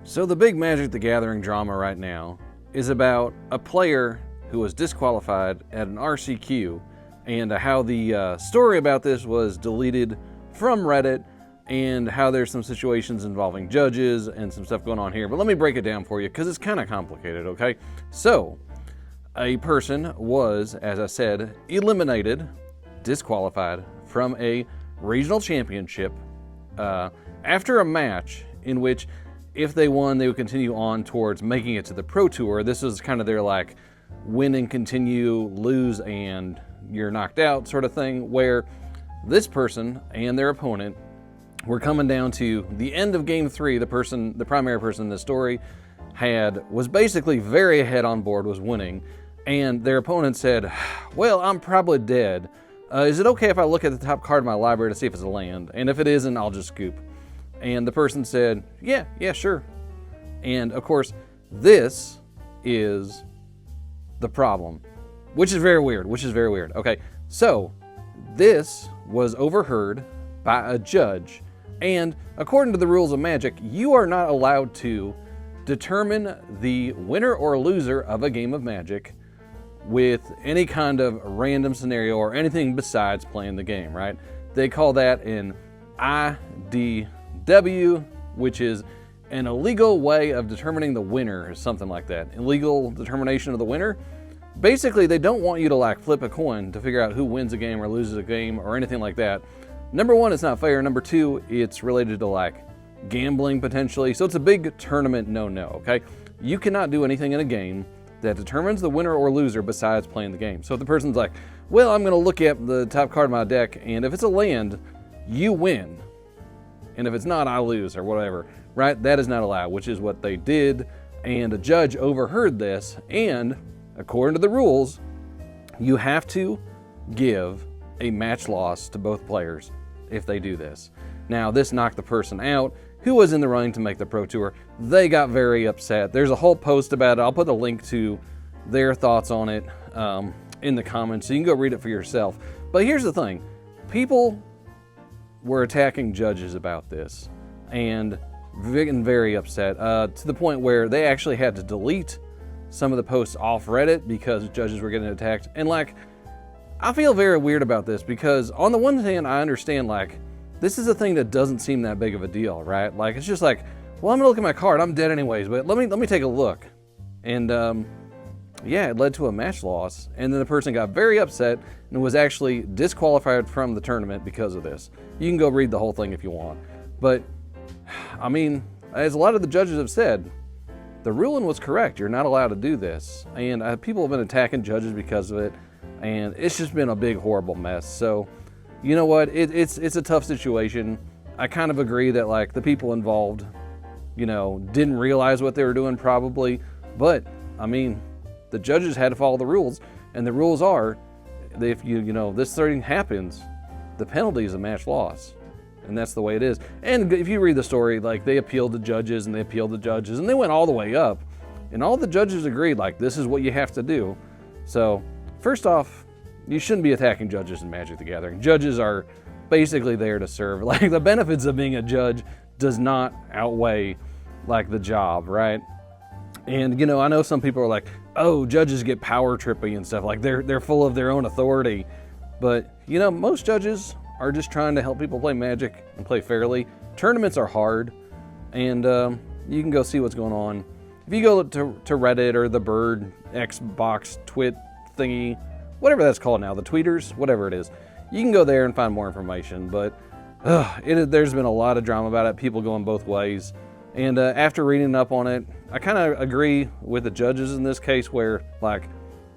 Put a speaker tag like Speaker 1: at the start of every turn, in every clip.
Speaker 1: So the big Magic the Gathering drama right now is about a player who was disqualified at an RCQ and how the story about this was deleted from Reddit and how there's some situations involving judges and some stuff going on here. But let me break it down for you because it's kind of complicated, okay? So a person was, as I said, eliminated, disqualified from a regional championship after a match in which if they won, they would continue on towards making it to the Pro Tour. This was kind of their like win and continue, lose and you're knocked out sort of thing, where this person and their opponent were coming down to the end of game 3. The primary person in the story was basically very ahead on board, was winning, and their opponent said, well, I'm probably dead. Is it okay if I look at the top card of my library to see if it's a land? And if it isn't, I'll just scoop. And the person said, yeah, sure. And of course, this is the problem, which is very weird, Okay, so this was overheard by a judge. And according to the rules of Magic, you are not allowed to determine the winner or loser of a game of Magic with any kind of random scenario or anything besides playing the game, right? They call that an IDW, which is an illegal way of determining the winner, or something like that. Illegal determination of the winner. Basically, they don't want you to like flip a coin to figure out who wins a game or loses a game or anything like that. Number one, it's not fair. Number two, it's related to like gambling potentially. So it's a big tournament no-no, okay? You cannot do anything in a game that determines the winner or loser besides playing the game. So if the person's like, well, I'm gonna look at the top card of my deck, and if it's a land, you win. And if it's not, I lose, or whatever, right? That is not allowed, which is what they did. And a judge overheard this, and according to the rules, you have to give a match loss to both players if they do this. Now, this knocked the person out who was in the running to make the Pro Tour. They got very upset. There's a whole post about it. I'll put a link to their thoughts on it in the comments, so you can go read it for yourself. But here's the thing. People were attacking judges about this and getting very upset to the point where they actually had to delete some of the posts off Reddit because judges were getting attacked. And like, I feel very weird about this because on the one hand, I understand like, this is a thing that doesn't seem that big of a deal, right? Like, it's just like, well, I'm gonna look at my card, I'm dead anyways, but let me take a look. And yeah, it led to a match loss. And then the person got very upset and was actually disqualified from the tournament because of this. You can go read the whole thing if you want. But, I mean, as a lot of the judges have said, the ruling was correct. You're not allowed to do this. And people have been attacking judges because of it. And it's just been a big, horrible mess. So, you know what? It's a tough situation. I kind of agree that, like, the people involved, you know, didn't realize what they were doing probably. But, I mean, the judges had to follow the rules. And the rules are, if this thing happens, the penalty is a match loss. And that's the way it is. And if you read the story, like, they appealed the judges and they appealed the judges and they went all the way up. And all the judges agreed, like, this is what you have to do. So, first off, you shouldn't be attacking judges in Magic the Gathering. Judges are basically there to serve. Like, the benefits of being a judge does not outweigh, like, the job, right? And, you know, I know some people are like, oh, judges get power trippy and stuff. Like, they're full of their own authority. But, you know, most judges are just trying to help people play Magic and play fairly. Tournaments are hard, and you can go see what's going on. If you go to Reddit or the Bird, Xbox, Twit thingy, whatever that's called now, the tweeters, whatever it is, you can go there and find more information. But there's been a lot of drama about it, people going both ways. And after reading up on it, I kind of agree with the judges in this case where, like,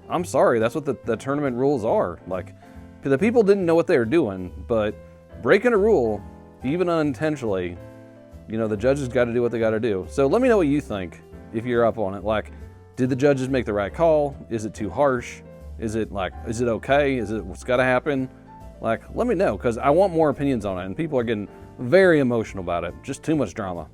Speaker 1: I'm sorry, that's what the tournament rules are. Like, the people didn't know what they were doing, but breaking a rule, even unintentionally, you know, the judges got to do what they got to do. So let me know what you think if you're up on it. Like, did the judges make the right call? Is it too harsh? Is it okay? Is it what's got to happen? Like, let me know, because I want more opinions on it, and people are getting very emotional about it. Just too much drama.